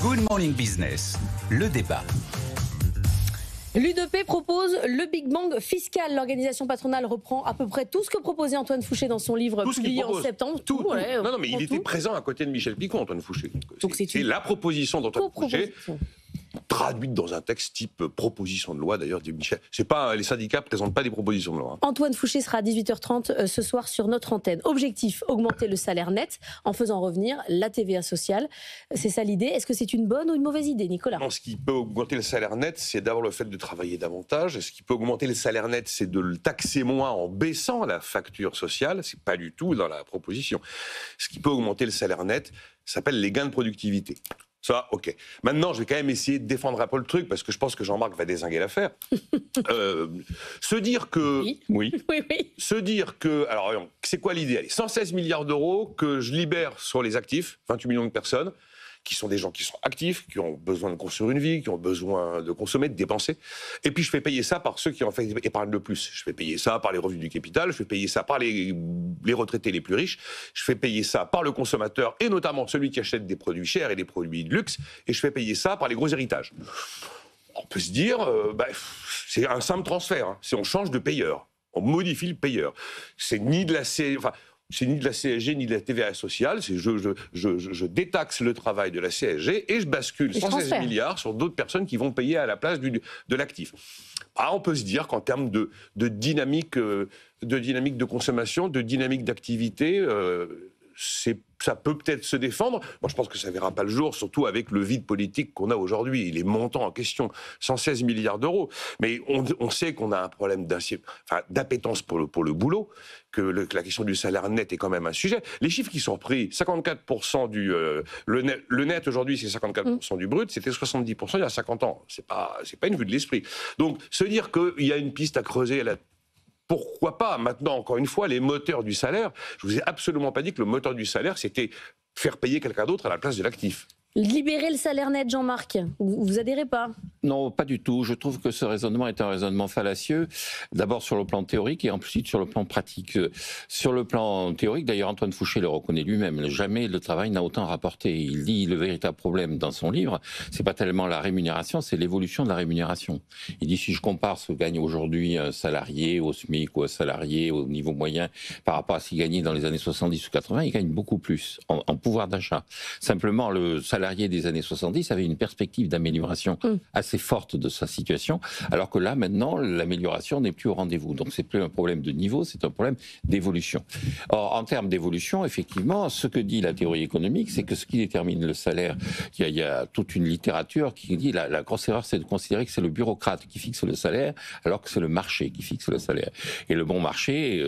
Good Morning Business, le débat. L'UDP propose le Big Bang fiscal. L'organisation patronale reprend à peu près tout ce que proposait Antoine Fouché dans son livre publié en septembre. Tout. Ouais, non, mais il était présent à côté de Michel Picon, Antoine Fouché. Donc c'est la proposition d'Antoine Fouché, traduite dans un texte type proposition de loi, d'ailleurs, dit Michel. C'est pas, les syndicats ne présentent pas des propositions de loi. Antoine Fouché sera à 18h30 ce soir sur notre antenne. Objectif, augmenter le salaire net en faisant revenir la TVA sociale. C'est ça l'idée. Est-ce que c'est une bonne ou une mauvaise idée, Nicolas? Non, ce qui peut augmenter le salaire net, c'est d'abord le fait de travailler davantage. Ce qui peut augmenter le salaire net, c'est de le taxer moins en baissant la facture sociale. C'est pas du tout dans la proposition. Ce qui peut augmenter le salaire net, ça s'appelle les gains de productivité. Ça, ok. Maintenant, je vais quand même essayer de défendre un peu le truc, parce que je pense que Jean-Marc va dézinguer l'affaire. Se dire que... Oui. Se dire que... Alors, c'est quoi l'idée? Allez, 116 milliards d'euros que je libère sur les actifs, 28 millions de personnes, qui sont des gens qui sont actifs, qui ont besoin de construire une vie, qui ont besoin de consommer, de dépenser. Et puis je fais payer ça par ceux qui en fait épargnent le plus. Je fais payer ça par les revenus du capital, je fais payer ça par les retraités les plus riches, je fais payer ça par le consommateur, et notamment celui qui achète des produits chers et des produits de luxe, et je fais payer ça par les gros héritages. On peut se dire, c'est un simple transfert, hein. Si on change de payeur, on modifie le payeur. C'est ni de la c'est ni de la CSG ni de la TVA sociale, c'est je détaxe le travail de la CSG et je bascule 116 milliards sur d'autres personnes qui vont payer à la place de l'actif. On peut se dire qu'en termes de dynamique de consommation, de dynamique d'activité, ça peut peut-être se défendre. Moi, je pense que ça ne verra pas le jour, surtout avec le vide politique qu'on a aujourd'hui. Les montants en question, 116 milliards d'euros. Mais on sait qu'on a un problème d'appétence pour le boulot, que la question du salaire net est quand même un sujet. Les chiffres qui sont pris, 54% le net aujourd'hui, c'est 54% du brut, c'était 70% il y a 50 ans. C'est pas une vue de l'esprit. Donc, se dire qu'il y a une piste à creuser, pourquoi pas? Maintenant, encore une fois, les moteurs du salaire, je vous ai absolument pas dit que le moteur du salaire, c'était faire payer quelqu'un d'autre à la place de l'actif. Libérer le salaire net, Jean-Marc, vous adhérez pas? Non, pas du tout. Je trouve que ce raisonnement est un raisonnement fallacieux, d'abord sur le plan théorique et ensuite sur le plan pratique. Sur le plan théorique, d'ailleurs Antoine Fouché le reconnaît lui-même, jamais le travail n'a autant rapporté. Il dit le véritable problème dans son livre, c'est pas tellement la rémunération, c'est l'évolution de la rémunération. Il dit si je compare ce que gagne aujourd'hui un salarié au SMIC ou un salarié au niveau moyen par rapport à ce qu'il gagnait dans les années 70 ou 80, il gagne beaucoup plus en pouvoir d'achat. Simplement, le salarié des années 70 avait une perspective d'amélioration assez forte de sa situation, alors que là, maintenant, l'amélioration n'est plus au rendez-vous. Donc, c'est plus un problème de niveau, c'est un problème d'évolution. Or, en termes d'évolution, effectivement, ce que dit la théorie économique, c'est que ce qui détermine le salaire, il y a toute une littérature qui dit la grosse erreur, c'est de considérer que c'est le bureaucrate qui fixe le salaire, alors que c'est le marché qui fixe le salaire. Et le bon marché,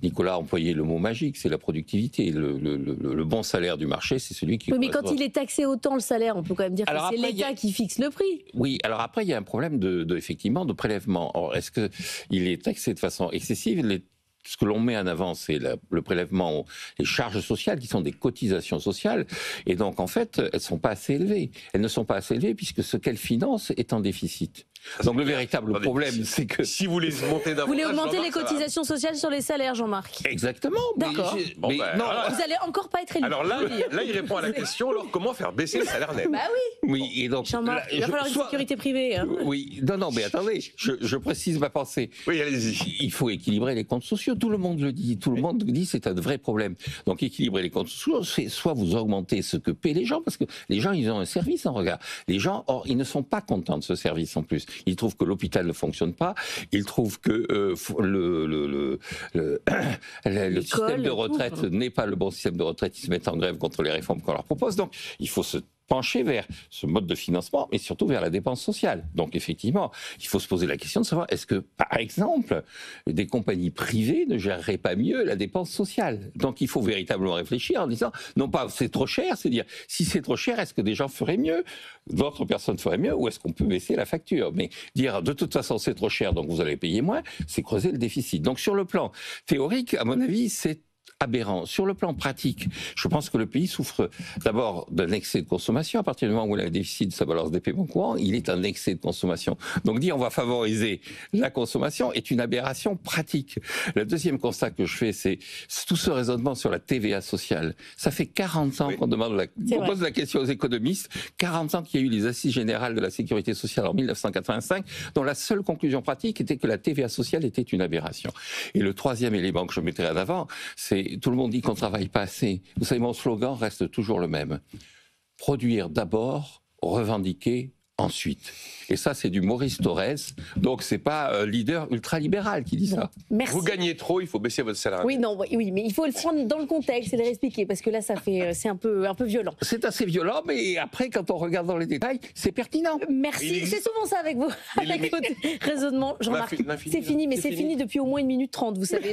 Nicolas a employé le mot magique, c'est la productivité. Le bon salaire du marché, c'est celui qui... Oui, mais quand il est taxé autant le salaire, on peut quand même dire que c'est l'État qui fixe le prix. Oui, alors après, il y a un problème effectivement, de prélèvement. Or, est-ce qu'il est taxé de façon excessive? Ce que l'on met en avant, c'est le prélèvement, les charges sociales, qui sont des cotisations sociales. Et donc, en fait, elles ne sont pas assez élevées. Elles ne sont pas assez élevées puisque ce qu'elles financent est en déficit. Donc le véritable problème, c'est que... Si vous voulez monter davantage... Vous voulez augmenter les cotisations sociales sur les salaires, Jean-Marc? Exactement. D'accord. Non, vous allez encore pas être élu. Alors là, il répond à la question, alors comment faire baisser le salaire net? Bah oui. Oui, et donc... Jean-Marc, il va falloir une sécurité privée. Hein. Oui, non, mais attendez, je précise ma pensée. Oui, allez-y. Il faut équilibrer les comptes sociaux, tout le monde le dit. Tout le monde dit c'est un vrai problème. Donc équilibrer les comptes sociaux, c'est soit vous augmentez ce que paient les gens, parce que les gens, ils ont un service en regard. Les gens, or, ils ne sont pas contents de ce service en plus. Ils trouvent que l'hôpital ne fonctionne pas, ils trouvent que le système de retraite n'est pas le bon système de retraite, ils se mettent en grève contre les réformes qu'on leur propose. Donc il faut se pencher vers ce mode de financement, mais surtout vers la dépense sociale. Donc effectivement, il faut se poser la question de savoir, est-ce que, par exemple, des compagnies privées ne géreraient pas mieux la dépense sociale? Donc il faut véritablement réfléchir en disant, non pas c'est trop cher, c'est dire, si c'est trop cher, est-ce que des gens feraient mieux, d'autres personnes feraient mieux, ou est-ce qu'on peut baisser la facture? Mais dire, de toute façon, c'est trop cher, donc vous allez payer moins, c'est creuser le déficit. Donc sur le plan théorique, à mon avis, c'est aberrant. Sur le plan pratique, je pense que le pays souffre d'abord d'un excès de consommation. À partir du moment où il a un déficit de sa balance des paiements courants, il est un excès de consommation. Donc dire on va favoriser la consommation est une aberration pratique. Le deuxième constat que je fais, c'est tout ce raisonnement sur la TVA sociale. Ça fait 40 ans qu'on pose la question aux économistes, 40 ans qu'il y a eu les assises générales de la sécurité sociale en 1985, dont la seule conclusion pratique était que la TVA sociale était une aberration. Et le troisième élément que je mettrai en avant, c'est tout le monde dit qu'on ne travaille pas assez. Vous savez, mon slogan reste toujours le même. Produire d'abord, revendiquer ensuite. Et ça, c'est du Maurice Thorez. Donc, c'est pas un leader ultralibéral qui dit ça. Merci. Vous gagnez trop, il faut baisser votre salaire. Oui, non, oui, mais il faut le prendre dans le contexte et le réexpliquer, parce que là, c'est un peu violent. C'est assez violent, mais après, quand on regarde dans les détails, c'est pertinent. Merci, c'est souvent ça avec vous, avec votre raisonnement, Jean-Marc. C'est fini, mais c'est fini depuis au moins 1 minute 30, vous savez.